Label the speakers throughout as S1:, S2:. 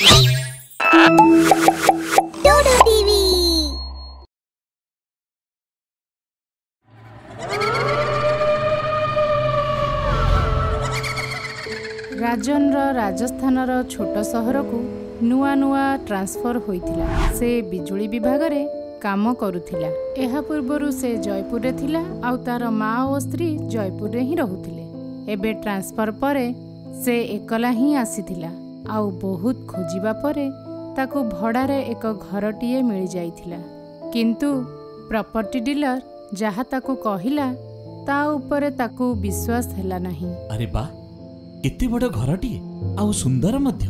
S1: डोडो TV.
S2: राजन राजस्थान छोट सहर को नुआ नुआ ट्रांसफर होइथिला। से बिजुली विभाग रे काम करुथिला। एहा पूर्वरु से जयपुर रे थिला आउ तार माँ और स्त्री जयपुर रे ही रहुथिले। एबे ट्रांसफर परे से एकला ही आसीथिला आउ बहुत खोजिबा परे ताकू भड़ा रे एक घरटीए मिल जाइथिला। किंतु प्रॉपर्टी डीलर जहा ताकू कहिला ता ऊपर ताकू विश्वास हैला नहीं।
S3: अरे बा केते बड़ घरटी आउ सुंदर मध्य।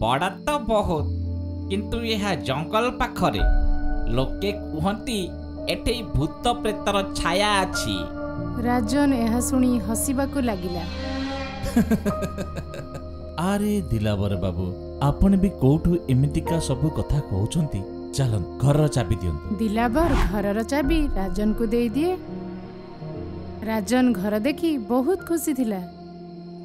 S4: बड़ा तो बहुत, किंतु यह जंगल पाखरे लोके कहती एठे भूत प्रेतर छाया अछि।
S2: राजन यह सुनी हसीबाकू लागिला।
S3: अरे दिलावर बाबू आपण भी कोठू एमितिका सब कथा कहउछंती। चलन घर चाबी दियंतु।
S2: दिलावर घर चाबी राजन को दे दिए। राजन घर देखी बहुत खुशी थिला।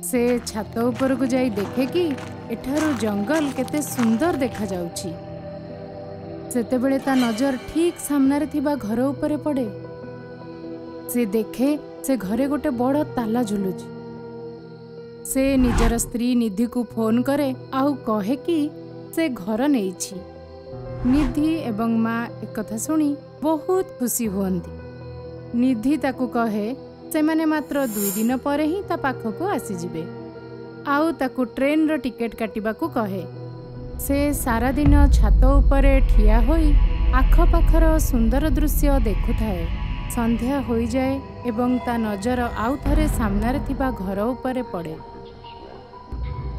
S2: से छात ऊपर को जाई देखे कि एठारो जंगल केते सुंदर देखा जाउछि। सेतेबेले ता नजर ठीक सामने रे थिबा घर ऊपर पड़े। से देखे से घरे गोटे बड़ ताला झुलुछि। से निजर स्त्री निधि को फोन करे आउ कहे कि से घर नेइछि। निधि एवं माँ एक कथा सुनी बहुत खुशी हुअन्ति। निधि ताकू कहे से माने मात्र 2 दिन परे ही ता पाखको आसी जिबे आउ ताकू ट्रेन रो टिकेट काटिबाकू कहे। से सारा दिन छात ऊपर ठिया होई आख पाखर सुंदर दृश्य देखुथाए। संध्या होई जाए एवं ता नजर आउ थरे सामने थिबा घर ऊपर पड़े।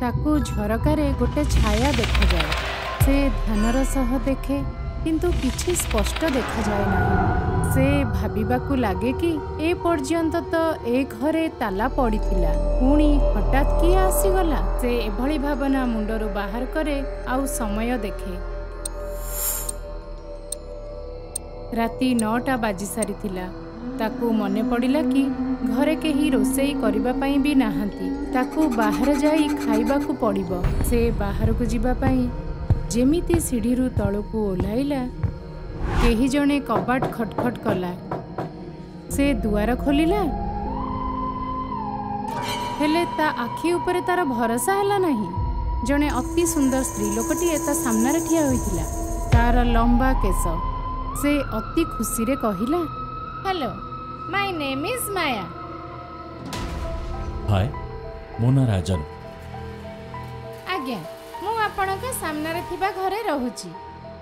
S2: ताकू झरकारे गोटे छाया देखा जाए। से ध्यानर सह देखे किंतु किछि स्पष्ट देखा जाए नहीं। से भाबिबाकू लागे कि ए पर्यंत तो ए घरे ताला पड़ीथिला, पुणी हठात किए आसीगला। से एभली भावना मुंडरू बाहर करे आउ समय देखे। राति 9टा बाजी सारिथिला। ताकू मने पड़िला कि घरे केही रोसेई करिबा पई भी नाहांती। ताकू बाहर जाई खाइबाकू पड़िबो। से बाहर को जिबा पई जेमिति सीढ़ीरू तळକୁ ओह्लाइला केही जणे कबाट खटखट कला। से दुआर खोलिला हेले ता आखि ऊपर तार भरोसा हैला नहीं। जणे अति सुंदर स्त्री लोकटी ता सामने रे ठिया होइथिला। तार लंबा केस। से अति खुशी रे कहिला, हेलो माय नेम इज माया।
S3: हाय मो ना राजन।
S2: आज्ञा मु आपणक सामने रे थिबा घरे रहूची।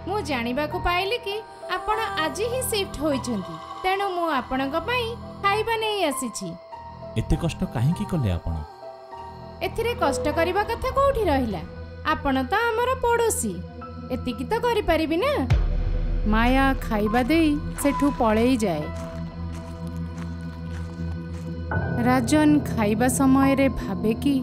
S2: मु जानिबा को पाइली कि आपण आज ही शिफ्ट होइछंती, तेणु मु आपणक पई खाइबा नै आसीछि।
S3: एते कष्ट काहे की कले आपण?
S2: एथिरे कष्ट करिबा कथा कोठी रहिला? आपण तो हमर पड़ोसी, एतिकी तो करि परिबि ना। माया खाइबा देई सेठू पळेई जाए। राजन खाइबा समय रे भाबे कि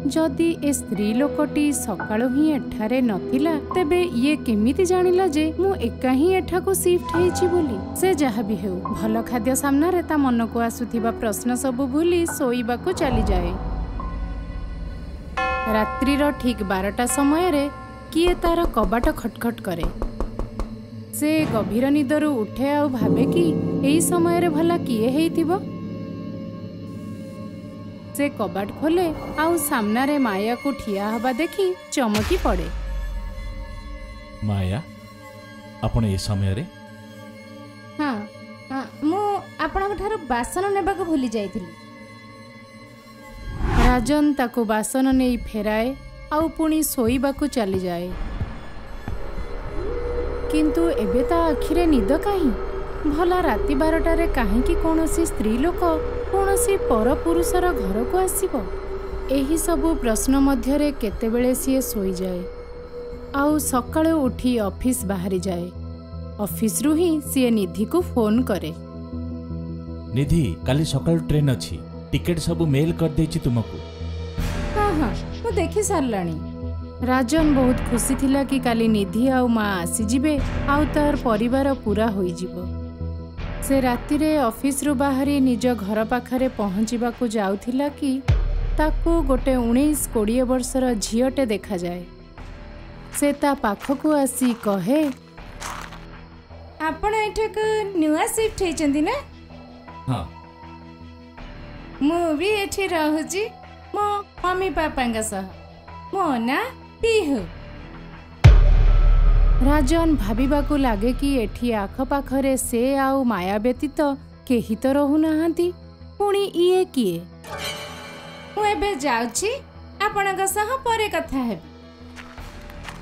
S2: जदि ए स्त्री लोकटी सकाळु ही एठारे नथिला तेबे ये केमिति जानिला जे मु एका ही एठा को शिफ्ट हेछि बोली। से जहा भी हेउ भल खाद्य सामना रे ता मन को आसुथिबा प्रश्न सब भूली सोईबा को चली जाए। रात्रि रो ठीक 12टा समय रे किए तार कबाट खटखट करे। से गभीर निदरू उठे आउ भाबे कि एई समय रे भला किए हेइथिबो। से कबाट खोले आउ सामना रे माया को ठिया हवा देखी चमकी पड़े।
S3: माया आपण ए समय रे?
S2: हाँ मु आपणक ठारू बासन नेबाको भूली जाइथिली। राजन ताको बासन नेई फेराए आउ पुणी सोईबाकू चली जाए। किंतु एबे ता आखिरे निद काहे? भला राति 12टारे काहेकि कौनसी स्त्री लोक कौनसी पर पुरुषर घर को आसीबो? एही सबु प्रश्न मध्यरे केतेबेले सिए सोई जाए आउ सकाळु उठी ऑफिस बाहरी जाए। ऑफिस रु ही सिए निधि को फोन करे।
S3: निधि काली सकाळु ट्रेन अछि, टिकट सब मेल कर देछि तुमको।
S2: हाँ मु देखि सारलाणी। राजन बहुत खुशी थिला कि काली निधि आउ माँ आसी जिबे आउ तार परिवार पूरा होई जिवो। से राति रे ऑफिस रु बाहरी निज घर पाखरे पहुँचीबा को जाउथिला कि ତାକୁ ଗୋଟେ 19-20 ବର୍ଷର ଝିଅଟେ ଦେଖାଯାଏ। ସେ ତା ପାଖକୁ ଆସି କହେ, ଆପଣ ଏଠାକୁ ନୂଆ ସିଫ୍ଟ ହେଇଛନ୍ତି ନା?
S3: ହଁ।
S2: ମୁଁ ବି ଏଠି ରହୁଛି ମୋ ମମି ପାପାଙ୍କ ସହ। ମୋ ନା ପିହୁ। ରାଜନ ଭାବିବାକୁ ଲାଗେ କି ଏଠି ଆଖପାଖରେ ସେ ଆଉ ମାୟା ବ୍ୟତୀତ କେହି ତ ରହୁନାହାନ୍ତି। ପୁଣି ଇଏ କିଏ? ମୁଁ ଏବେ ଯାଉଛି, ଆପଣଙ୍କ ସହ ପରେ କଥା ହେବି।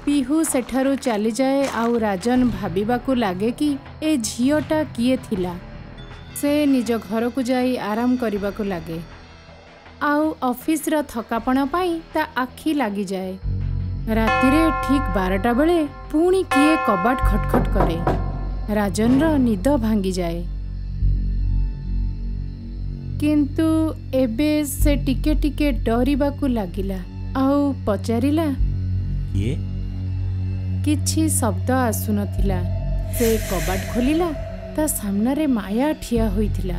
S2: ପିହୁ ସେଠାରୁ ଚାଲିଯାଏ ଆଉ ରାଜନ ଭାବିବାକୁ ଲାଗେ କି ଏ ଝିଅଟା କିଏ ଥିଲା। ସେ ନିଜ ଘରକୁ ଯାଇ ଆରାମ କରିବାକୁ ଲାଗେ ଆଉ ଅଫିସର ଥକାପଣ ପାଇଁ ତା ଆଖି ଲାଗିଯାଏ। ରାତିରେ ଠିକ୍ 12ଟା ବେଳେ ପୁଣି କିଏ କବାଟ ଖଟଖଟ କରେ। ରାଜନର ନିଦ ଭାଙ୍ଗିଯାଏ। କିନ୍ତୁ ଏବେ ସେ ଟିକେ ଟିକେ ଡରିବାକୁ ଲାଗିଲା ଆଉ ପଚାରିଲା,
S3: କିଏ?
S2: କିଛି ଶବ୍ଦ ଆସୁନଥିଲା। ସେ କବାଟ ଖୋଲିଲା। ତା ସାମ୍ନାରେ ମାୟା ଠିଆ ହୋଇଥିଲା।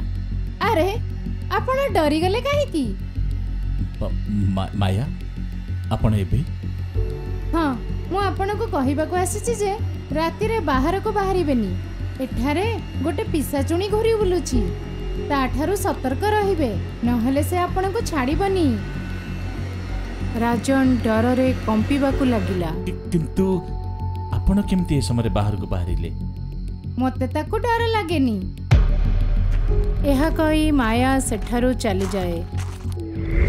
S2: ଆରେ ଆପଣ ଡରିଗଲେ କାହିଁକି?
S3: ମାୟା, ଆପଣ ଏବେ?
S2: ହଁ, ମୁଁ ଆପଣଙ୍କୁ କହିବାକୁ ଆସିଛି ଯେ ରାତିରେ ବାହାରକୁ ବାହାରିବେନି। ଏଠାରେ ଗୋଟେ ପିଶାଚୁଣୀ ଘୁରି ବୁଲୁଛି। ତାଠାରୁ ସତର୍କ ରହିବେ, ନହେଲେ ସେ ଆପଣଙ୍କୁ ଛାଡ଼ିବନି। ରାଜନ ଡରରେ କମ୍ପିବାକୁ ଲାଗିଲା।
S3: କିନ୍ତୁ ଆପଣ କେମିତି ଏ ସମୟରେ ବାହାରକୁ ବାହାରିଲେ?
S2: ମୋତେ ତାକୁ ଡର ଲାଗେନି। ଏହା କହି ମାୟା ସେଠାରୁ ଚାଲିଯାଏ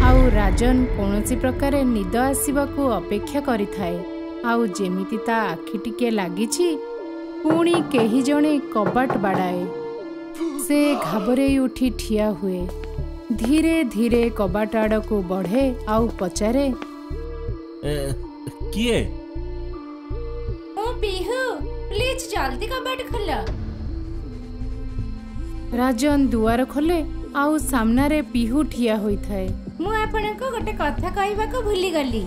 S2: ଆଉ ରାଜନ କୌଣସି ପ୍ରକାରେ ନିଦ ଆସିବାକୁ ଅପେକ୍ଷା କରିଥାଏ। ଆଉ ଯେମିତି ତା ଆଖି ଟିକେ ଲାଗିଛି, ପୁଣି କେହି ଜଣେ କବାଟ ବାଡ଼ାଏ। ସେ ଘାବରେଇ ଉଠି ଠିଆ ହୁଏ। ଧୀରେ ଧୀରେ କବାଟ ଆଡ଼କୁ ବଢ଼େ ଆଉ ପଚାରେ,
S3: କିଏ?
S2: ମୁଁ ପିହୁ, ପ୍ଲିଜ ଜଲ୍ଦି କବାଟ ଖୋଲ। ରାଜନ ଦୁଆର ଖୋଲେ ଆଉ ସାମ୍ନାରେ ପିହୁ ଠିଆ ହୋଇଥାଏ। ମୁଁ ଆପଣଙ୍କୁ ଗୋଟେ କଥା କହିବାକୁ ଭୁଲିଗଲି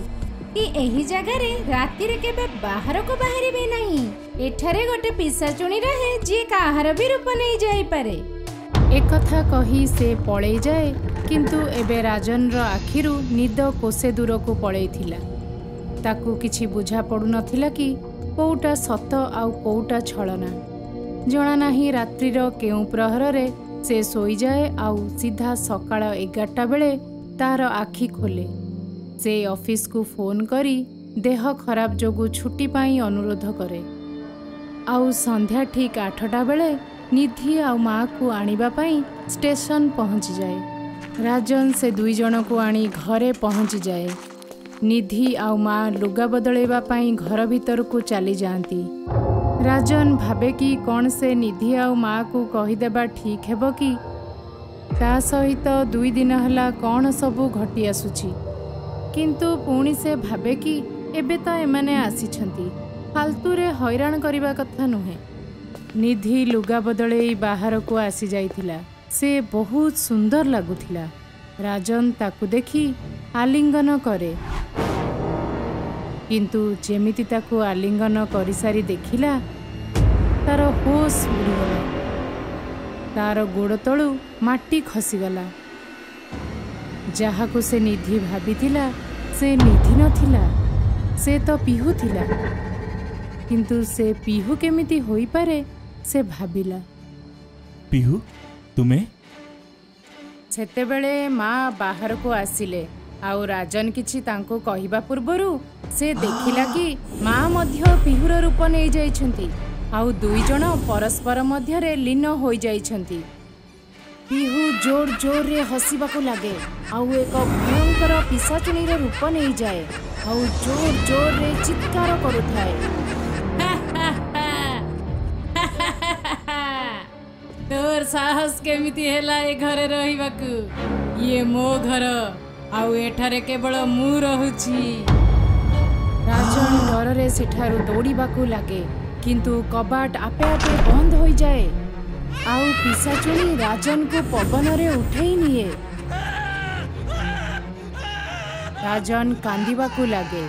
S2: କି ଏହି ଜାଗାରେ ରାତିରେ କେବେ ବାହାରକୁ ବାହାରିବେ ନାହିଁ। ଏଠାରେ ଗୋଟେ ପିଶାଚୁଣୀ ରହେ ଯିଏ କାହାର ବି ରୂପ ନେଇ ଯାଇପାରେ। ଏକଥା କହି ସେ ପଳେଇ ଯାଏ। କିନ୍ତୁ ଏବେ ରାଜନର ଆଖିରୁ ନିଦ କୋଷେ ଦୂରକୁ ପଳେଇଥିଲା। ତାକୁ କିଛି ବୁଝା ପଡ଼ୁନଥିଲା କି କୋଉଟା ସତ ଆଉ କୋଉଟା ଛଳନା। ଜଣା ନାହିଁ ରାତ୍ରିର କେଉଁ ପ୍ରହରରେ ସେ ଶୋଇଯାଏ ଆଉ ସିଧା ସକାଳ 11ଟା ବେଳେ ତାର ଆଖି ଖୋଲେ। ସେ ଅଫିସକୁ ଫୋନ୍ କରି ଦେହ ଖରାପ ଯୋଗୁଁ ଛୁଟି ପାଇଁ ଅନୁରୋଧ କରେ। ଆଉ ସନ୍ଧ୍ୟା ଠିକ୍ 8ଟା ବେଳେ ନିଧି ଆଉ ମାଆକୁ ଆଣିବା ପାଇଁ ଷ୍ଟେସନ ପହଞ୍ଚିଯାଏ। ରାଜନ ସେ 2 ଜଣକୁ ଆଣି ଘରେ ପହଞ୍ଚିଯାଏ। ନିଧି ଆଉ ମାଆ ଲୁଗା ବଦଳେଇବା ପାଇଁ ଘର ଭିତରକୁ ଚାଲିଯାଆନ୍ତି। ରାଜନ ଭାବେ କି କ'ଣ ସେ ନିଧି ଆଉ ମାଆକୁ କହିଦେବା ଠିକ୍ ହେବ କି? ତା ସହିତ 2 ଦିନ ହେଲା କ'ଣ ସବୁ ଘଟି ଆସୁଛି। କିନ୍ତୁ ପୁଣି ସେ ଭାବେ କି ଏବେ ତ ଏମାନେ ଆସିଛନ୍ତି, ଫାଲତୁରେ ହଇରାଣ କରିବା କଥା ନୁହେଁ। ନିଧି ଲୁଗା ବଦଳେଇ ବାହାରକୁ ଆସିଯାଇଥିଲା। ସେ ବହୁତ ସୁନ୍ଦର ଲାଗୁଥିଲା। ରାଜନ ତାକୁ ଦେଖି ଆଲିଙ୍ଗନ କରେ। କିନ୍ତୁ ଯେମିତି ତାକୁ ଆଲିଙ୍ଗନ କରିସାରି ଦେଖିଲା, ତାର ହୋସ୍ ଉଡ଼ିଗଲା। ତାର ଗୋଡ଼ ତଳୁ ମାଟି ଖସିଗଲା। ଯାହାକୁ ସେ ନିଧି ଭାବିଥିଲା ସେ ନିଧି ନଥିଲା, ସେ ତ ପିହୁ ଥିଲା। କିନ୍ତୁ ସେ ପିହୁ କେମିତି ହୋଇପାରେ ସେ ଭାବିଲା।
S3: ପିହୁ, ତୁମେ?
S2: ସେତେବେଳେ ମା ବାହାରକୁ ଆସିଲେ ଆଉ ରାଜନ କିଛି ତାଙ୍କୁ କହିବା ପୂର୍ବରୁ ସେ ଦେଖିଲା କି ମା ମଧ୍ୟ ପିହୁର ରୂପ ନେଇଯାଇଛନ୍ତି ଆଉ 2 ଜଣ ପରସ୍ପର ମଧ୍ୟରେ ଲୀନ ହୋଇଯାଇଛନ୍ତି। ପିହୁ ଜୋର ଜୋରରେ ହସିବାକୁ ଲାଗେ ଆଉ ଏକ ଭୟଙ୍କର ପିଶାଚୁଣୀର ରୂପ ନେଇଯାଏ ଆଉ ଜୋର ଜୋରରେ ଚିତ୍କାର କରୁଥାଏ। ତୋର ସାହସ କେମିତି ହେଲା ଏ ଘରେ ରହିବାକୁ? ଇଏ ମୋ ଘର ଆଉ ଏଠାରେ କେବଳ ମୁଁ ରହୁଛି। ରାଜନ ଡରରେ ସେଠାରୁ ଦୌଡ଼ିବାକୁ ଲାଗେ। କିନ୍ତୁ କବାଟ ଆପେ ଆପେ ବନ୍ଦ ହୋଇଯାଏ ଆଉ ପିଶାଚୁଣୀ ରାଜନକୁ ପବନରେ ଉଠେଇ ନିଏ। ରାଜନ କାନ୍ଦିବାକୁ ଲାଗେ।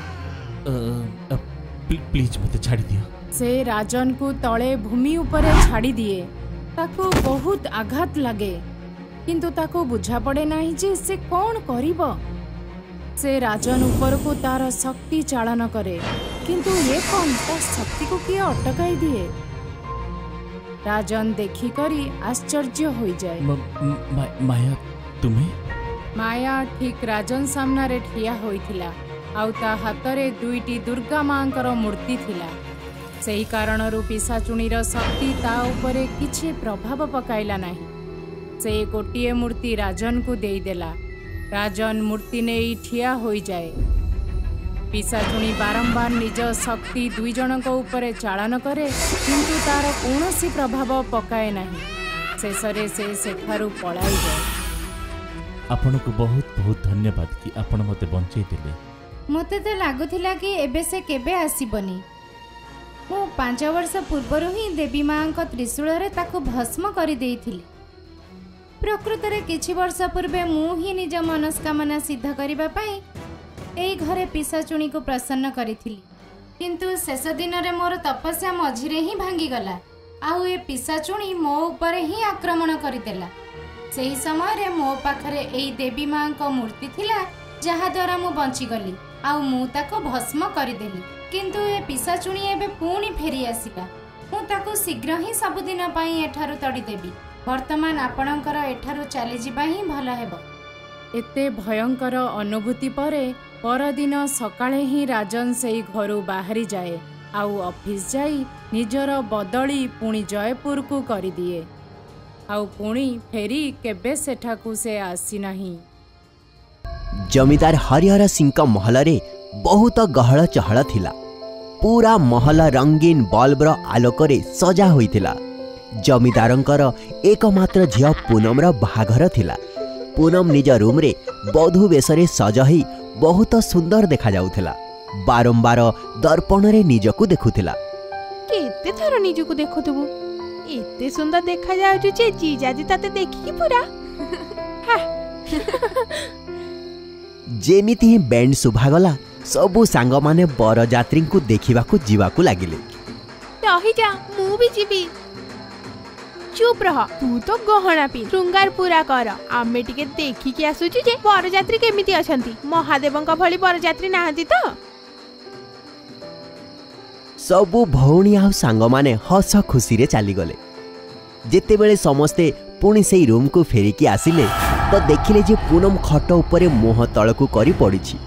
S3: ପ୍ଲିଜ ମୋତେ ଛାଡ଼ିଦିଅ।
S2: ସେ ରାଜନକୁ ତଳେ ଭୂମି ଉପରେ ଛାଡ଼ି ଦିଏ। ତାକୁ ବହୁତ ଆଘାତ ଲାଗେ, କିନ୍ତୁ ତାକୁ ବୁଝାପଡ଼େ ନାହିଁ ଯେ ସେ କ'ଣ କରିବ। से राजन ऊपर को तार शक्ति चालन करे, किंतु ये कौन ता शक्ति को किए अटकाई दिए। राजन देखी करी आश्चर्य हो जाए।
S3: माया तुम्हें?
S2: माया ठीक राजन सामना रे ठिया होइथिला, आउ ता हातरे दुईटी दुर्गा मांकर मूर्ति थिला। सेही कारणरू पिशाचुणीर शक्ति ता उपरे किछि प्रभाव पकाइला नाही। से गोटिए मूर्ति राजन को देदेला। राजन मूर्ति नहीं ठिया हो जाए। पिशाचुणी बारंबार निज शक्ति दुई जनक उपरे चालन करे, किंतु तार कौनसी प्रभाव पकाए नहीं। शेषरे से सेठारु पलाई जाए।
S3: आपण को बहुत बहुत धन्यवाद कि आपण मते बंचई दिले।
S1: मते तो लागुथिला कि एबे से केबे आसीबनी। मु 5 वर्ष पूर्वरु ही देवी मां को त्रिशूल रे ताको भस्म करि देइथिली। प्रकृत रे किछि वर्ष पूर्वे मु ही निज मनस्कामना सिद्ध करिबा पई एई घरे पिशाचुणी को प्रसन्न करिथिली, किंतु शेष दिन रे मोर तपस्या मझिरे ही भांगी गला। आउ ए पिशाचुणी मो ऊपर ही आक्रमण करिदेला। सेही समय रे मो पाखरे एई देवी मां को मूर्ति थिला, जहा द्वारा मु बंची गली। आउ मु ताको भस्म करिदेली, किंतु ए पिशाचुणी एबे पुणी फेरी आसिला। मु ताको शीघ्र ही सबुदिन पई एठारु तड़ी देबी। वर्तमान आपणकर एठारु चली जिबा ही भल हेबो।
S2: एते भयंकर अनुभूति परे परदिन सकाळे ही राजन से घरु बाहरी जाए। आउ ऑफिस जाई निजर बदली पुणी जयपुर को करी दिए। आउ पुणी फेरी केबे सेठाकू से आसी नहीं।
S5: जमीदार हरिहर सिंह महल रे बहुत गहळ चहळ थिला। पूरा महल रंगीन बल्बर आलोक रे सजा होइथिला। जमीदारंकर एकमात्र झियो पूनमर बाहाघर थिला। पूनम निज रूम रे बधू बेसरे सज होई बहुत सुंदर देखा जाउथिला। बारंबार दर्पण रे निजकू देखुथिला।
S6: केते थर निजकू देखुथबु? एते सुंदर देखा जाउछु जे जीजाजी ताते देखि पूरा।
S5: जेमिति ही बैंड शुभागला सबु सांग माने बरजात्री को देखिबाकू जीवाकू लागिले।
S6: रही जा, मु भी जीबी। चुप रह, तू तो गहना पी श्रृंगार पूरा कर। आमे टिके देखि के आसुछु जे बरजात्री केमिति अछंती। महादेवंक भली बरजात्री नाहंती तो?
S5: सबु भौणी आ सांग माने हस खुशी रे चली गले। जेते बेले समस्ते पुणी सेई रूम को फेरिकी आसिले तो देखिले जे पूनम खट उपरे मोह तळकू करी पड़िछि।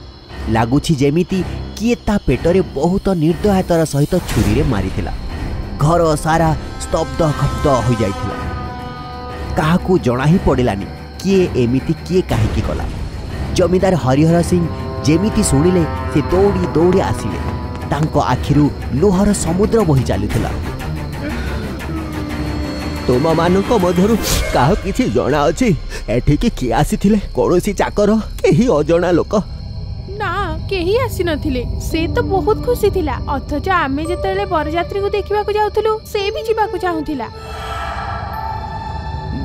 S5: लागुछि जेमिति किए ता पेटरे बहुत निर्दयतार सहित छुरी रे मारिथिला। घर सारा स्तब्ध खब्द हो जाइथिला। काहाकू जणा ही पड़िलानी किए एमिति किए काहेकि कला। जमीदार हरिहर सिंह जेमिति सुनिले से दौड़ी दौड़ी आसिले। तांको आखिरु लुहर समुद्र बही चलुथिला। तुम मानक मधुर काह किछि जणा अछि एठिकी किए आसीथिले? कोनोसी चाकर केही अजणा लोक?
S6: ना, केही आसी नथिले। से तो बहुत खुशी थिला। अथच आमे जेतेले बरजात्री को देखिबा को जाउथुलु से भी जीवा को चाहुथिला।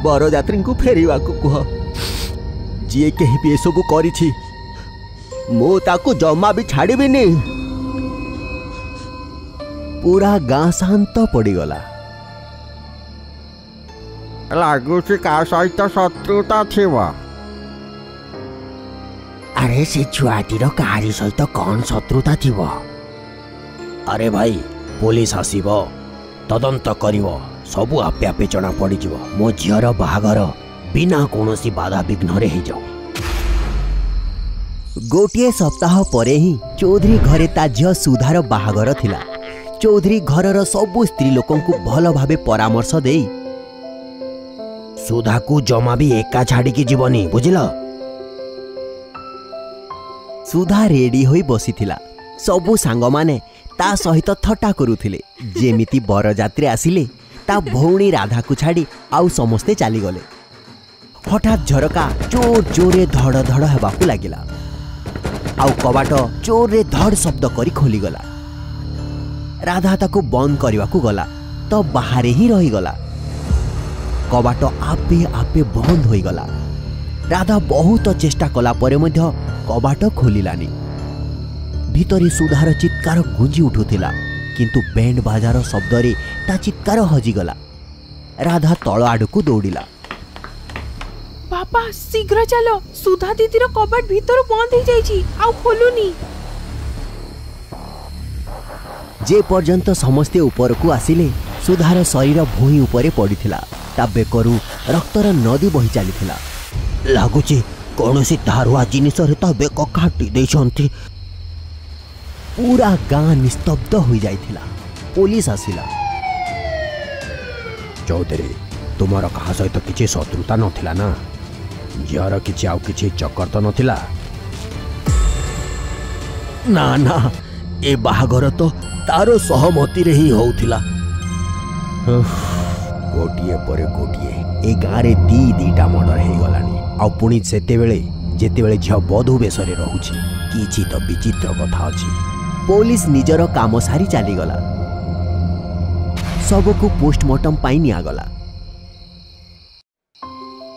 S5: बरजात्री को फेरिबा को कह। जे केही भी एसबु करिछि मो ताको जमा भी छाड़िबिनी। पूरा गाँ शांत पड़ीगला।
S7: लागुछि का सहित शत्रुता थिबा?
S5: अरे से छुआटीर कहारी सहित कौन शत्रुता थिबो? अरे भाई पुलिस आसीबो, तदंत करिवो, सबु आपे आपे जणा पड़ी जिवो। मो झियर बाहागर बिना कोनोसी बाधा विघ्न रे हे जाओ। गोटिए सप्ताह परे ही चौधरी घरे ता झिय सुधार बाहागर थिला। चौधरी घरर सबु स्त्री लोकन को भल भाबे परामर्श देई सुधा को जमा भी एका छाड़ी की जीवनी, बुझिला? सुधा रेडी होई बसिथिला। सबु सांग माने ता सहित थट्टा करुथिले। जेमिति बरजात्री आसिले ता भौणी राधा को छाड़ी आउ समस्ते चली गले। हठात झरका जोर जोरे धड़ धड़ हेबाकू लागिला। आउ कबाट जोर रे धड़ शब्द करी खोली गला। राधा ताको बंद करवाकू गला तो बाहरे ही रही गला। कबाट आपे आपे बंद होई गला। राधा बहुत चेष्टा कला परे मध्य कबाट खोलिलानी। भितरे सुधार चित्कार गुंजी उठुथिला, किंतु बैंड बाजार शब्द रे ता चित्कार हजिगला। राधा तळ आडकू दौड़िला।
S6: बापा शीघ्र चलो सुधा दीदीर कबाट भीतर बंद हो जाइछि आउ खोलुनी।
S5: जे पर्यंत समस्ते ऊपर को आसिले सुधार शरीर भूई उपरे पड़िथिला। ता बेकरू रक्तर नदी बही चलीथिला। लागुची कौनसी धारुआ जिनिस रे ता बेक काटी देछंती। पूरा गाँ निस्तब्ध हो जाइथिला। पुलिस आसिला। चौधरी तुमर कहा सहित किछि शत्रुता नथिला ना? झियर किछि आउ किछि चक्कर तो नथिला? ना ना ए बाहागर तो तारो सहमति रे ही होउथिला। गोटिए परे गोटिए ए गाँ रे दीटा मर्डर हे गलानी। आ पुणी जेतेबेले झिया बधू बेसरे रहुछि किछि तो विचित्र कथा अछि। पुलिस निजर काम सारी चली गला। सबको पोस्टमार्टम पाई नियागला।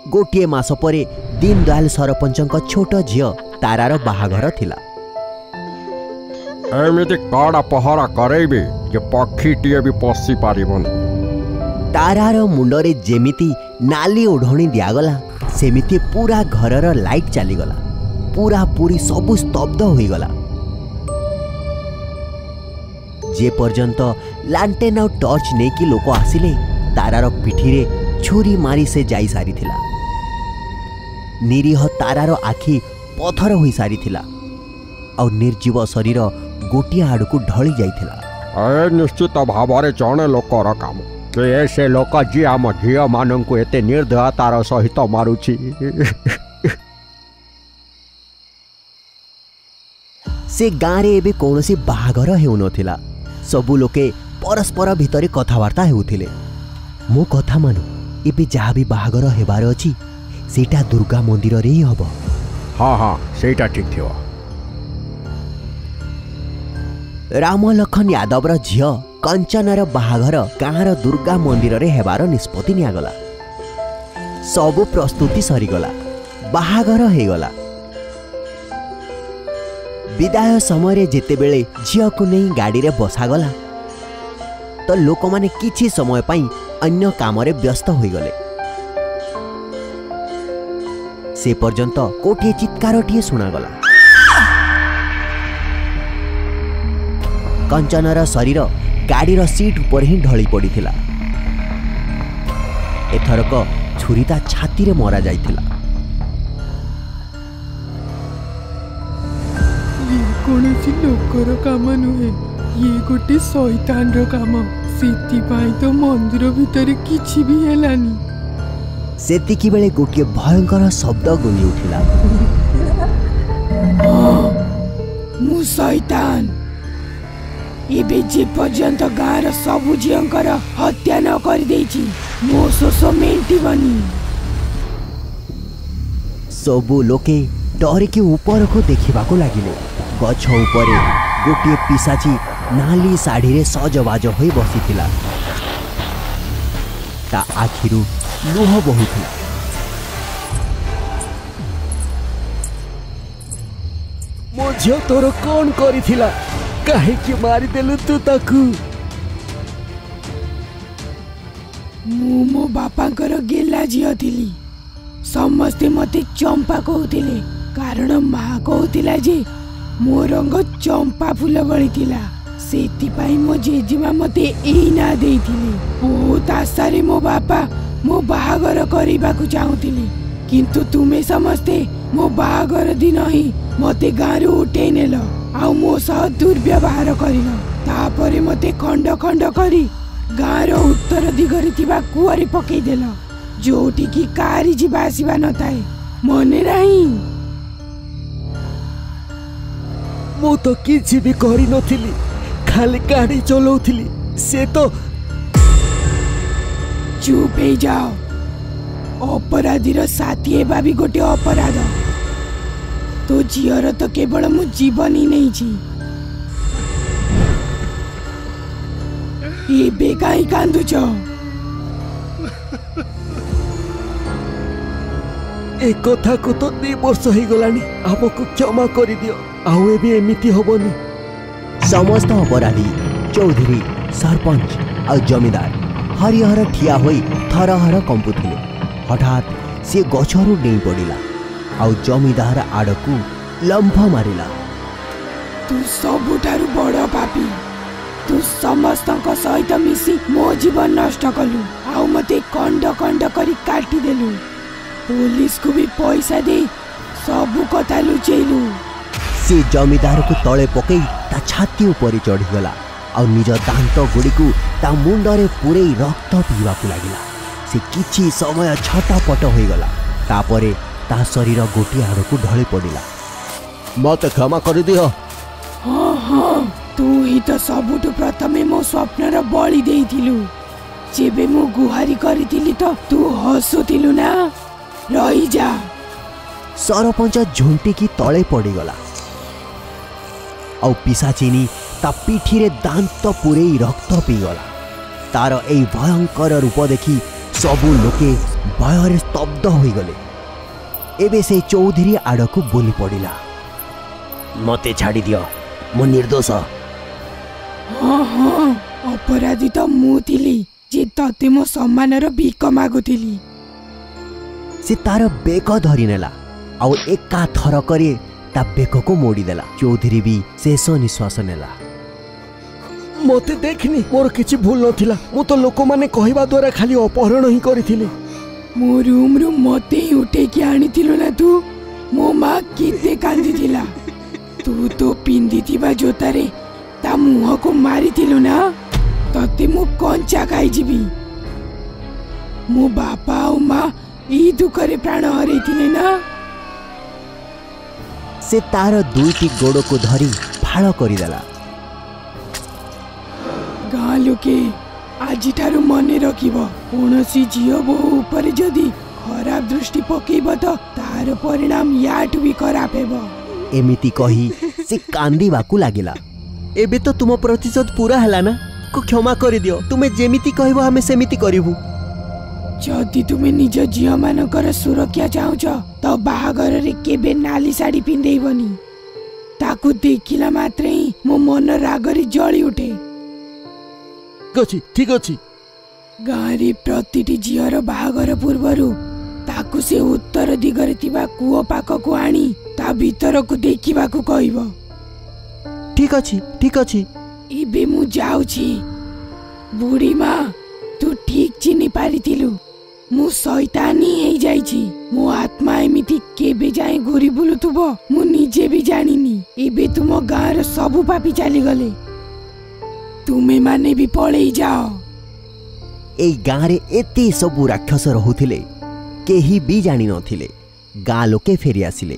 S5: गोटिए मास परे दीनदयाल सरपंचक छोट झियो तारार बाहाघर थिला।
S7: एमिति कड़ा पहरा करेबे जे पक्षीटीए भी पशि पारिबन।
S5: तारार मुंडरे जेमिति नाली ओढ़णी दियागला सेमिति पूरा घरर लाइट चलीगला। पूरा पूरी सबु स्तब्ध होईगला। जे पर्यंत लांटेन और टॉर्च नहीं कि लोक आसिले तारार पिठीरे छुरी मारी से जाई सारी थिला। निरीह तारार आखि पथर होई सारी थिला और निर्जीव शरीर गोटिया आड़ को ढली जाइथिला।
S7: निश्चित भाव जड़े लोकर काम से लोक जी आम झील मान को एते निर्दयतार सहित मारुछि।
S5: से गाँ रे एबे कौनसी बाहाघर हेउ नथिला। सबु लोके परस्पर भितरे कथबार्ता हेउथिले। मो कथा मानो एबे जहाँ भी बाहाघर हेबार अछि सेटा दुर्गा मंदिर रे ही हबो।
S7: हाँ हाँ सेटा ठीक थियो।
S5: राम लखन यादवर झियो कंचनर बाहाघर गाँर दुर्गा मंदिर रे हेबार निष्पत्ति नियागला। सबु प्रस्तुति सरीगला। बाहाघर हेगला। विदाय समय जेतेबेले झियो को नहीं गाड़ी रे बसागला तो लोक माने किछि समय पाई अन्य काम रे व्यस्त होई गले। से पर्यंत कोटिए चित्कारटिए सुनागला। कंचनर शरीर गाड़ीर सीट ऊपर ही ढली पड़िथिला। एथरक छुरीता छाती रे मरा जाइथिला।
S8: कौनसी लोकर काम नुहे ये गोटे शैतान रो काम। सेति पाई तो मंदिर भितर किछि भी हेलानी।
S5: सेतिकी बेले गोटे भयंकर शब्द गुंजी उठिला।
S8: मु शैतान एबे जे पर्यंत गाँर सबु झींकर हत्या न कर देछि मो शोष मेंटिबनी।
S5: सबु लोके डर के ऊपर को देखा लगिले। गछ उपरे गोटे पिसाची नाली शाढ़ी रे सजबाज होई बसिथिला। ता आखिरु लुह बहुथिला। मो झियो तोर कौन करिथिला काहे कि मारी देलु तू ताकू?
S8: मु मो बापांकर गेला झियो थिली। समस्ते मते चंपा कहूतिले कारण माँ कहूतिला जे मो रंग चंपा फूल भली थिला। सेति पाई मो जेजेमा मते एई ना देइथिले। बहुत आशारे मो बापा मो बाहागर करिबाकू चाहुथिले किंतु तुमे समस्ते मो बाहागर दिन ही मते गाँरु उठेई नेल आ मो सह दुर्व्यवहार करिल। तापरे मते खंड खंड करी गाँर उत्तर दिगरे थिबा कुआरे पकेई देल जोटी की कारी जीवा आसीबा न थाए मने नहीं।
S5: मु तो किछि भी करि नथिली खाली गाड़ी चलाउथिली। से तो
S8: चुप हो जाओ। अपराधीर साथी हेबा भी गोटे अपराध। तो झीर तो केवल मु जीवन ही नहीं छी। एबे काई कांदुछ?
S5: ए कथा को तो 2 वर्ष हो गलानी। आपको क्षमा कर दियो। आउ एबे एमिति होबनी। समस्त अपराधी चौधरी सरपंच और जमींदार हरिहर ठिया होई थरहर कंपुथिले। हठात सी गछरू डेई पड़िला आउ जमीदार आड़कू लंफ मारिला।
S8: तू सबुठारु बड़ पापी। तू समस्तक सहित मिसी मो जीवन नष्ट कलु आउ मते कंड कंड करी काटी देलु। पुलिस को भी पैसा दे सबु कथा लुचेलु।
S5: से जमीदार को तले पकई ता छाती ऊपर चढ़ीगला और निज दांत गुड़िकू ता मुंडरे पूरे रक्त पीवाकू लागिला। से किछि समय छटपट होईगला तापरे ता शरीर गोटी आड़कू ढली पड़िला। मत क्षमा कर दियो।
S8: हाँ हाँ तू ही तो सबुठु प्रथमे मो स्वप्नर बलि देइथिलु। जेबे मु गुहारी करिथिली तो तू हसुथिलु ना। रही जा।
S5: सरपंच झुंटी की तले पड़ीगला और पिशाचिनी ता पिठी रे दांत पूरे रक्त पीगला। तार ए भयंकर रूप देखी सबु लोके भयर स्तब्ध होईगले। एबे से चौधरी आड़कू बोली पड़िला। मते छाड़ी दियो मु निर्दोष।
S8: हाँ हाँ अपराधी तो मु थिली जे तते मो सम्मानर भिक मागुथिली।
S5: से तार बेक धरी नेला आउ एका थर करे ता बेक को मोड़ी देला। चौधरी भी शेष निश्वास नेला।
S7: मते देखनी मोर किछि भूल नथिला। मु तो लोक माने कहबा द्वारा खाली अपहरण ही करिथिली।
S8: मो रूम रु मते ही उठे के आनिथिलु ना तू। मो मां केते कांदिथिला। तू तो पिंदिथिबा जोतारे ता मुह को मारिथिलु ना। तते मु कंचा खाई जीबी। मो बापा और मां ई दुखरे प्राण हरैथिले ना।
S5: से तार दुईटी गोड़ को धरी फाड़ करिदेला।
S8: गाँ लोके आज ठारू मने रखिब कौनसी झील बहु ऊपर जदि खराब दृष्टि पकेब तो तार परिणाम याठू भी खराब हेब।
S5: एमिति कही से कांदीबाकू लागिला। एबे तो तुम प्रतिशोध पूरा हला ना। को क्षमा कर दियो। तुमे जेमिति कहबो हमें सेमिति करिवु।
S8: जदि तुमे निज झील मानकर सुरक्षा चाहुछ तो बाहागर रे केबे नाली साड़ी पिंधेइबनी। ताकू देखिला मात्रे ही मो मन रागरी जळी उठे।
S7: ठीक अछि।
S8: गाँ रे प्रतिटी झीर बाहागर पूर्वरु ताकू से उत्तर दिगरे थिबा कूओ पाखकू आनी ता भीतर को देखिबाकू कहइबो।
S5: ठीक अछि ठीक अछि।
S8: इबे मु जाउछि। बुढ़ी माँ तू ठीक चिनी पारिथिलु। मु शैतानी हेइ जाइछि। मो आत्मा एमिति केबे जाए घुरी बुलुथुबो मु निजे भी जानिनी। एबे तुम गाँ रो सबु पापी चली गले। तुमे माने भी पळेई जाओ।
S5: ए गाँ रे एते सबु राक्षस रहुथिले केही भी जानि नथिले। गाँ लोके फेरी आसिले।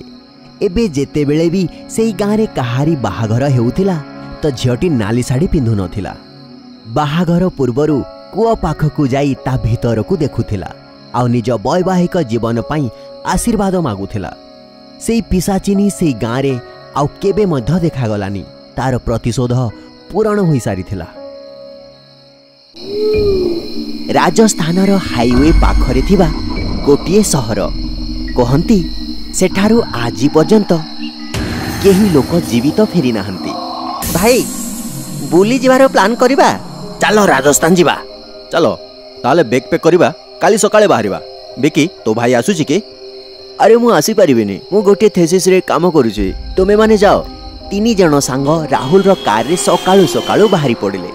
S5: एबे जेते बेले भी सेई गाँ रे कहारी बाहाघर हेउथिला तो झियटी नाली साड़ी पिंधु नथिला। बाहाघर पूर्वरु कूओ पाखकू जाई ता भीतरकू देखुथिला आउ निज वैवाहिक जीवन पाई आशीर्वाद मागुथिला। सेई पिशाचिनी सेई गाँ रे आउ केबे मध्य देखागलानी। तार प्रतिशोध पूरण होई सारिथिला। राजस्थानर हाईवे पाखरे थिबा गोटिए सहर कहंती सेठारु आजी पर्यंत केही लोक जीवित फेरी नाहंती। भाई बुली जिबार प्लान करिबा। चलो राजस्थान जिबा।
S7: चलो ताले बैग पैक करिबा। काली सकाळे बाहरिबा। बेकी तो भाई आसुची के?
S5: अरे मु आसी परिबिनी। मु गोटे थेसिस रे काम करूची। तुमे माने जाओ। तीन जन सांग राहुल रो कार रे सकाळु सकाळु बाहरी पड़िले।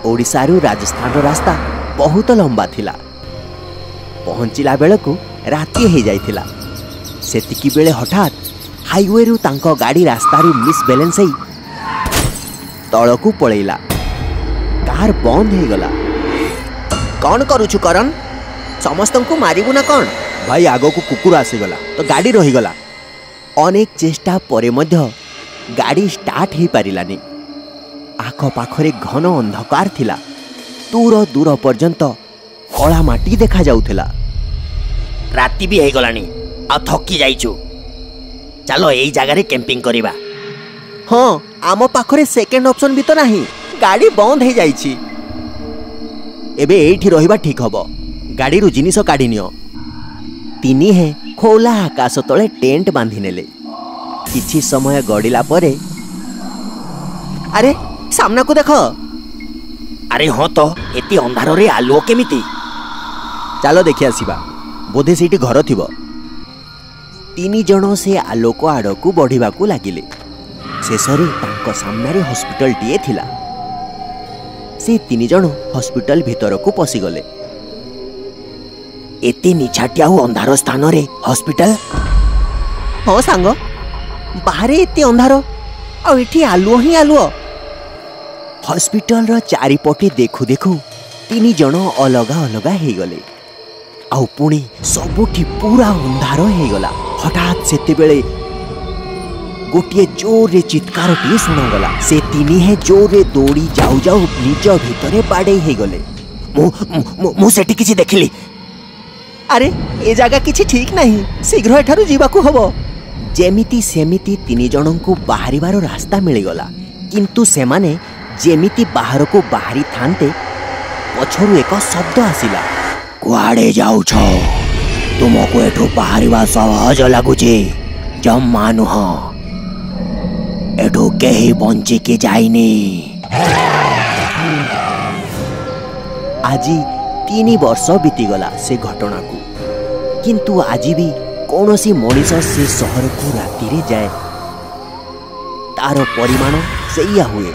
S5: ओडिसा रु राजस्थान रो रास्ता बहुत लंबा थिला। पहुंचिला बेलकू राती हे जाइथिला। सेतिकी बेले हठात हाईवे रु तांको गाड़ी रास्ता रु मिस बैलेंस हेई तळकू पळेइला। कार बंद हे गला। कौन करूछु करन? समस्तंकु मारिबु ना कौन?
S7: भाई आगो को कुकुर आसी गला तो गाड़ी रही गला।
S5: अनेक चेष्टा परे मध्य गाड़ी स्टार्ट ही पारिलानी। आख पाखरे घन अंधकार थिला। दूर दूर पर्यंत कला माटी देखा जाउथिला। राती भी हे गलानी आ थकी जाइछु। चलो एई जगह रे कैंपिंग करिबा। हाँ आम पाखरे सेकेंड ऑप्शन भी तो नहीं। गाड़ी बंद हे जाइछि। एबे एठी रहिबा ठीक हबो। गाड़ी रु जिनिस काढी नियो। तिनी हे खोला आकाश तले टेंट बांधी नेले। किछि समय गड़िला परे अरे सामना को देखो। अरे हाँ तो एति अंधार रे आलुओ केमिति? चलो देखि आसीबा। बोधे से घर थिबो। 3 जण से आलोक आड़कू बढ़िबाकू लागिले। शेषरे तांको सामने हॉस्पिटल टीए थिला। से 3 जण हॉस्पिटल भीतर को पशिगले। एते निछाटिया अंधार स्थान रे हॉस्पिटल? हाँ सांग, बाहर एते अंधार आ एठी आलुओ ही आलुओ। हॉस्पिटल रो चारिपटे देखु देखु 3 जण अलगा अलगा हे गले। आउ पुणी सबुठी पूरा अंधार हे गला। हठात सेते बेले गोटे जोर रे चित्कार टी सुनागला। से 3 जोर रे दौड़ी जाऊ जाऊ निज भितरे बाड़े हे गले। मु सेठी किछि देखिली। अरे ए जागा किछि ठीक नहीं, शीघ्र एठारु जीवाकू हबो। जेमिति सेमिति 3 जणन को बाहरिबार रास्ता मिलिगला। किंतु सेमाने जेमिति बाहर को बाहरी थांते पछरु एक शब्द आसिला। कुआडे जाउछ? तुमको एठो बाहरिबा सहज लागुची? जम्मा नुह, एठो केही बंची के जाइनी। आजी 3 वर्ष बीतीगला से घटना को, किंतु आज भी कौनसी मनीष से सहर को राति रे जाए। तार परिमाण सेया हुए,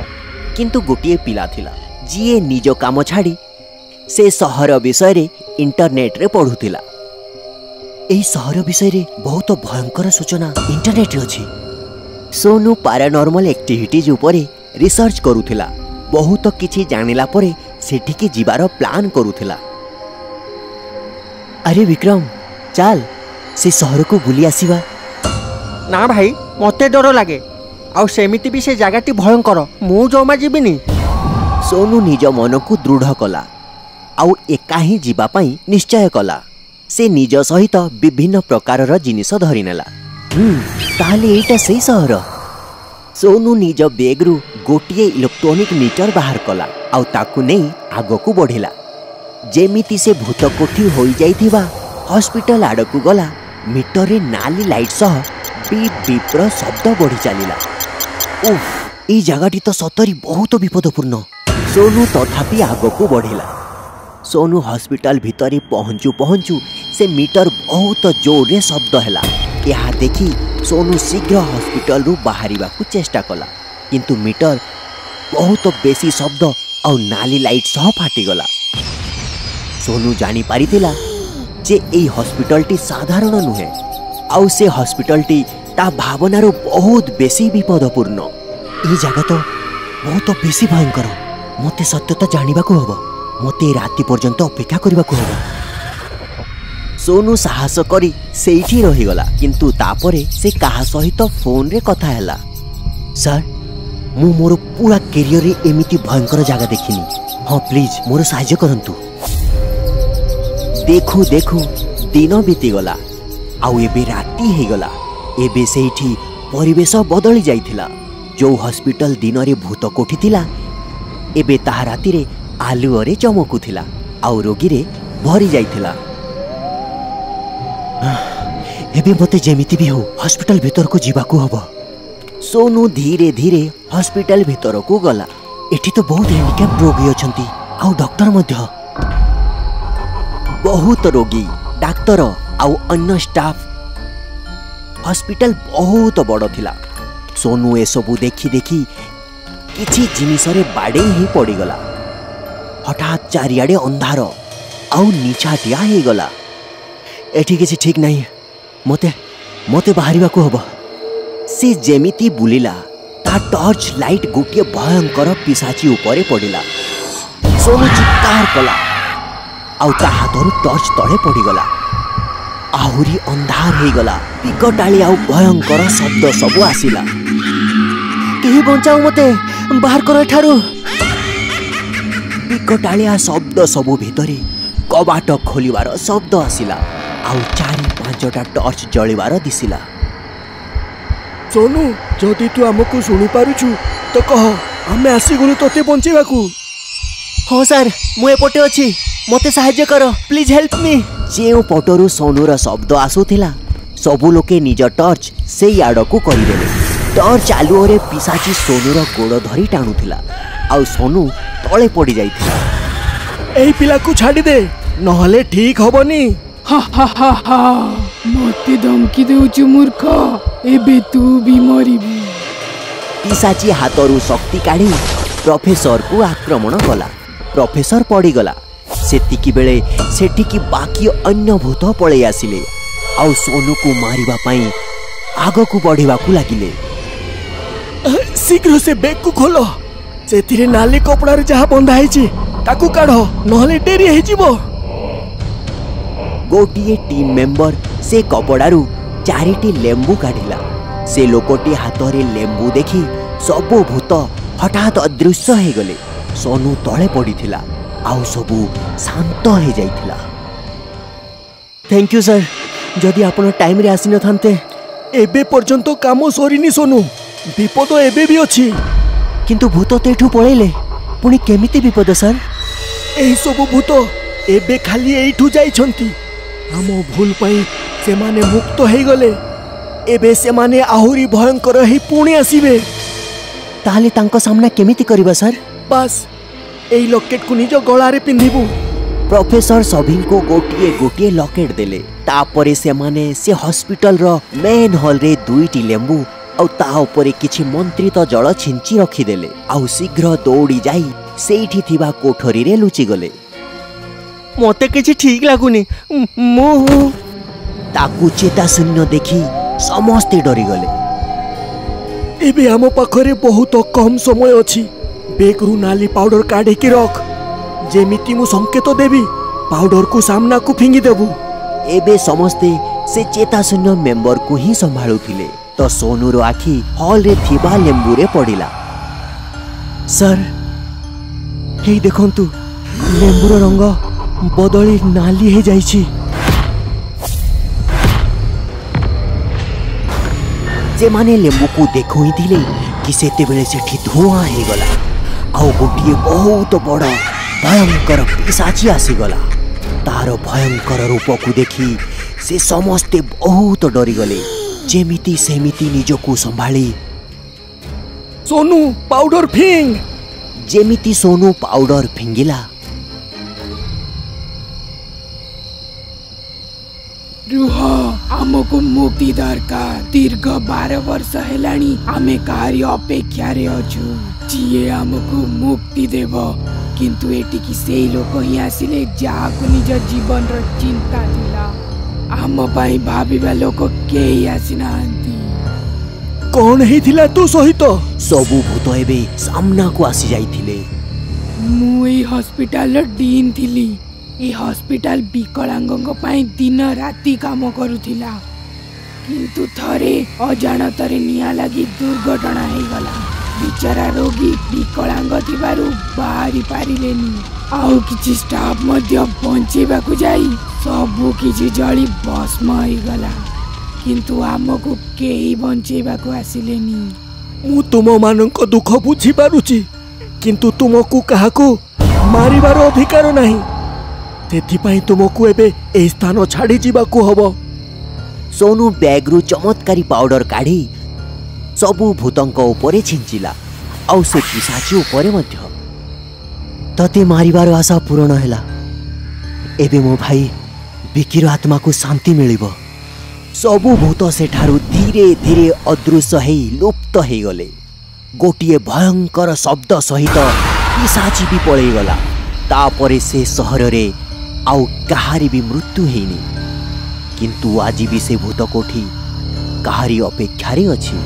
S5: किंतु गोटे पिला थिला जिए निज काम छाड़ी से सहर विषय रे इंटरनेट रे पढ़ुथिला। एही सहर विषय रे बहुत भयंकर सूचना इंटरनेट रे अछि। सोनू पैरानॉर्मल एक्टिविटीज उपरे रिसर्च करूथिला। बहुत किछि जानिला परे सेठिके जिबार प्लान करूथिला। अरे विक्रम, चल से सहर को बुली आसीबा।
S9: ना भाई, मते डर लागे। आउ सेमिति भी से जगह भयंकर, मु जमा जीविनी।
S5: सोनू निज मन को दृढ़ कला। आउ एका ही जीवा पई निश्चय कला। से निज सहित विभिन्न प्रकार जिनिस धरी नेला। ताले एटा सही सहर। सोनू निज बैग रु गोटिए इलेक्ट्रोनिक मीटर बाहर कला। आउ ताकू नहीं आग को बढ़िला। जेमिति से भूत कोठी होई जाइथिबा हॉस्पिटल आड़कू गला। मीटर रे नाली लाइट सह बीप बीप रो शब्द बढ़ी चलिला। उफ, ई जगहटी तो सतरी बहुत विपदपूर्ण। सोनू तथापि आग को बढ़िला। सोनू हॉस्पिटल भितरे पहुंचू पहुंचू से मीटर बहुत जोर रे शब्द हैला। यह देखी सोनू शीघ्र हॉस्पिटल रु बाहरिबा को चेष्टा कला, किंतु मीटर बहुत बेसी शब्द और नाली लाइट सह फाटिगला। सोनू जानी पारिथिला जे एई हॉस्पिटलटी साधारण नुहे। आउ से हॉस्पिटलटी ता भावनार बहुत बेसी विपदपूर्ण। ए जगह तो बहुत बेसी भयंकर। मते सत्यता जानिबाकू हबो। मते राति पर्यंत अपेक्षा करिबाकू हबो। सोनू साहस करी सेठी रहीगला, किंतु तापरे से कहा सहित फोन रे कथा हैला। सर, मु मोर पूरा कैरियर रे एमिति भयंकर जगह देखिनी। हाँ प्लीज मोर सहाय्य करंतु। देखु देखु दिन बीतीगला। आउ एबे राति हेगला। एबे सेठी परिवेश बदली जाइथिला। जो हॉस्पिटल दिन रे भूत कोठी थिला, एबे ताहा राति रे आलुओ रे चमकुथिला। आउ रोगी रे भरी जाइथिला। एबे मते जेमिति भी हो हॉस्पिटल भीतर को जीवाकू हबो। सोनू धीरे धीरे हॉस्पिटल भीतर को गला। एठी तो बहुत हैंडिकैप रोगी अछंती, आउ डॉक्टर मध्य। बहुत रोगी, डाक्तर आउ अन्य स्टाफ। हॉस्पिटल बहुत बड़ थिला। सोनू ए सबु देखी देखी किछि जिनिस रे बाडे ही पड़ीगला। हठात चारियाडे अंधार आउ निछाटिया हे गला। एठी किछि ठीक नहीं, मते मते बाहरिबाकू हबो। से जेमिति बुलिला, ता टॉर्च लाइट गोटे भयंकर पिशाची उपरे पड़िला। सोनू चित्कार कला, आउ ता हाथरू टॉर्च तळे पड़ीगला। आहुरी अंधार हे गला। विकटाली आउ भयंकर शब्द सब आसिला। केही बंचाओ, मते बाहर करो एठारू। विकटालिया शब्द सबु भितरे कबाट खोलिबार शब्द आसिला। आउ 4-5टा टॉर्च जलिबार दिसिला।
S9: सोनू, जदि तू हमको सुनी पारुछु तो कह, आमे आसी गलु तते बंचेबाकू।
S5: हाँ सर, मु एपटे अछि, मते सहाय्य कर, प्लीज हेल्प मी। जेउ पटरू सोनूर शब्द आसुथिला, सबु लोके निज टॉर्च सेई आडकू करिदेले। टॉर्च आलुओ रे पिसाची सोनूर गोड़ धरी टाणुथिला। आउ सोनू तळे पड़ी जाइथिला।
S9: एही पिला को छाडी दे, नहले ठीक हबनी।
S8: हा हा हा हा मते धमकी देउछु मूर्ख एबे तू भी मरिबू।
S5: पिशाची हाथरू शक्ति काढ़ी प्रोफेसर को आक्रमण कला। प्रोफेसर पड़गला। सेतिकी बेले सेठिकी बाकी अन्य भूत पळै आसिले आउ सोनू को मारिबा पई आग को बढ़िबा को लागिले।
S9: शीघ्र से बैग को खोलो सेतिरे नाली कपड़ा रे जहा बंधा हैछि ताकू काढो नहले डेरी हे जिवो।
S5: गोटिए टीम मेंबर से कपड़ारू 4टी लेंबू काढ़िला। से लोकटी हाथरे लेंबू देखी सबो भूत हठात अदृश्य हो गले। सोनू तले पड़ीथिला आउ सबू शांत हो जाइथिला। थैंक यू सर जदि आपण टाइम रे आसी न थांते।
S9: एबे पर्यंत काम सरीनी सोनू विपद एबे भी अछि।
S5: किंतु भूत तो एठू पळेले पुणी केमिति विपद सर?
S9: एही सब भूत एबे खाली एठू जाइछंती। हम भूल पई से माने मुक्त हो गले। एबे से माने आहुरी भयंकर ही पुणी आसीबे।
S5: ताले तांको सामना केमिति करिबा सर?
S9: बस एही लॉकेट को निज गळा रे पिंधिबू।
S5: प्रोफेसर सभी को गोटिए गोटिए लॉकेट देले। तापरे से माने से हॉस्पिटल रो मेन हॉल रे 2टी लेंबू और ता ऊपर किछि मंत्रित जल छिंची रखी देले। आउ शीघ्र दौड़ी जाई सेठी थिबा कोठरी रे लुचि गले।
S9: मते किछि ठीक लागुनी मु
S5: ताकू चेता शून्य देखी समस्ते डरी गले।
S9: एबे हम पाखरे बहुत कम समय अछि। बेगरू नाली पाउडर काढे की रख जेमिति मु संकेत देबी पाउडर को सामना को फिंगी देबू।
S5: एबे समस्ते से चेता शून्य मेंबर को ही संभाळुथिले। तो सोनूर आखि हॉल रे थिबा लेंबू रे पड़िला।
S9: सर हे देखंतु लेंबूर रंग बदली नाली हे जाइछि।
S5: जे माने लेंबू को देखुई थिले कि सेते बेले सेठी धुआं हे गला आउ गोटिए बहुत बड़ भयंकर पिशाची आसी गला। तार भयंकर रूप को देखी से समस्ते बहुत डरी गले। जेमिति सेमिति निजको संभाली
S9: सोनू पाउडर फिंग।
S5: जेमिति सोनू पाउडर फिंगिला।
S8: रुह हमको मुक्ति दरकार। दीर्घ 12 वर्ष हेलाणी आमे कार्य अपेक्षा रे अछु जिए हमको मुक्ति देव। किंतु एटी कि सेई लोक ही आसिले जाको निज जीवन रो चिंता थिला। आम पाई भाबिबा लोक केही आसिनांती।
S9: कौन ही थिला तू सहित?
S5: सबु भूत एबे सामना को आसी जाइथिले।
S8: मु एई हॉस्पिटल डीन थिली। ए हॉस्पिटल विकलांगों पाई दिन राति काम करुथिला। किंतु थरे अजाणतरे निया लगी दुर्घटना हो गला। बिचारा रोगी विकलांग थिबारु बाहरी पारिलेनी। आउ किछि स्टाफ मध्य बंचेबाकु जाई सबु किछि जळी भस्म हो गला। किंतु आमको केही बंचेबाकु आसिलेनी।
S9: मु तुम मानक दुख बुझी पारुची किंतु तुमको काहाकू मारिबार अधिकार नाही। तेथिपाई तुमको एबे ए स्थान छाड़ी जीवाकू हबो।
S5: सोनू बैगरू चमत्कारी पाउडर काढ़ी सबू भूतंक उपरे छिंचिला आउ से पिशाची उपरे मध्य। तते मारिबार आशा पूर्ण हैला। एबे मो भाई विकीर आत्मा को शांति मिलिबो। सबू भूत सेठारु धीरे धीरे अदृश्य हेई लुप्त हेई गले। गोटिए भयंकर शब्द सहित पिशाची भी पळै गला। तापरे से सहर रे आउ कहारी भी मृत्यु हेइनी। किंतु आज भी से भूत कोठी कहारी अपेक्षा रे अछि।